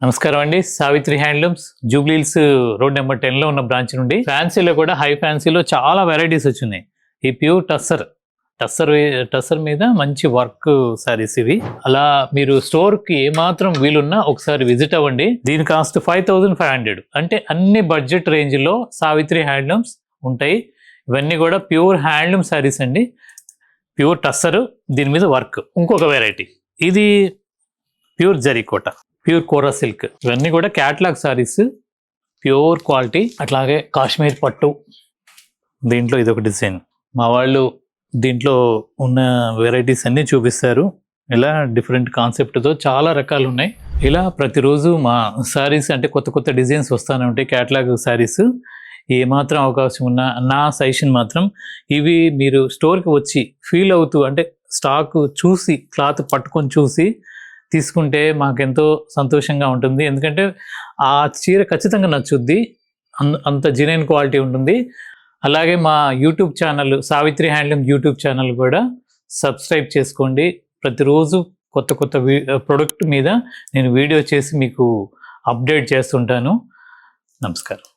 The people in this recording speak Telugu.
నమస్కారం అండి. Savitri handlooms Jubilee Hills road number 10 లో ఉన్న బ్రాంచ్ నుండి ఫ్యాన్సీలో కూడా హై ఫ్యాన్సీలో చాలా వెరైటీస్ వచ్చినాయి. ఈ ప్యూర్ టస్సర్ మీద మంచి వర్క్ సారీస్ ఇవి. అలా మీరు స్టోర్ కి ఏమాత్రం వీలున్నా ఒకసారి విజిట్ అవ్వండి. దీని కాస్ట్ 5500. అంటే అన్ని బడ్జెట్ రేంజ్ లో సావిత్రి హ్యాండ్లూమ్స్ ఉంటాయి. ఇవన్నీ కూడా ప్యూర్ హ్యాండ్లూమ్ సారీస్ అండి. ప్యూర్ టస్సర్, దీని మీద వర్క్. ఇంకొక వెరైటీ ఇది ప్యూర్ జరీకోట, ప్యూర్ కోరా సిల్క్. ఇవన్నీ కూడా క్యాటలాగ్ సారీస్, ప్యూర్ క్వాలిటీ. అట్లాగే కాశ్మీర్ పట్టు, దీంట్లో ఇదొక డిజైన్. మా వాళ్ళు దీంట్లో ఉన్న వెరైటీస్ అన్నీ చూపిస్తారు. ఇలా డిఫరెంట్ కాన్సెప్ట్తో చాలా రకాలు ఉన్నాయి. ఇలా ప్రతిరోజు మా సారీస్ అంటే కొత్త కొత్త డిజైన్స్ వస్తూనే ఉంటాయి. క్యాటలాగ్ సారీస్ ఏమాత్రం అవకాశం ఉన్నా నా సజెషన్ మాత్రం ఇవి మీరు స్టోర్కి వచ్చి ఫీల్ అవుతూ, అంటే స్టాక్ చూసి, క్లాత్ పట్టుకొని చూసి తీసుకుంటే మాకెంతో సంతోషంగా ఉంటుంది. ఎందుకంటే ఆ చీర ఖచ్చితంగా నచ్చుద్ది, అంత జెన్యూన్ క్వాలిటీ ఉంటుంది. అలాగే మా YouTube channel Savitri handloom YouTube channel కూడా సబ్స్క్రైబ్ చేసుకోండి. ప్రతిరోజు కొత్త కొత్త ప్రొడక్ట్ మీద నేను వీడియో చేసి మీకు అప్డేట్ చేస్తుంటాను. నమస్కారం.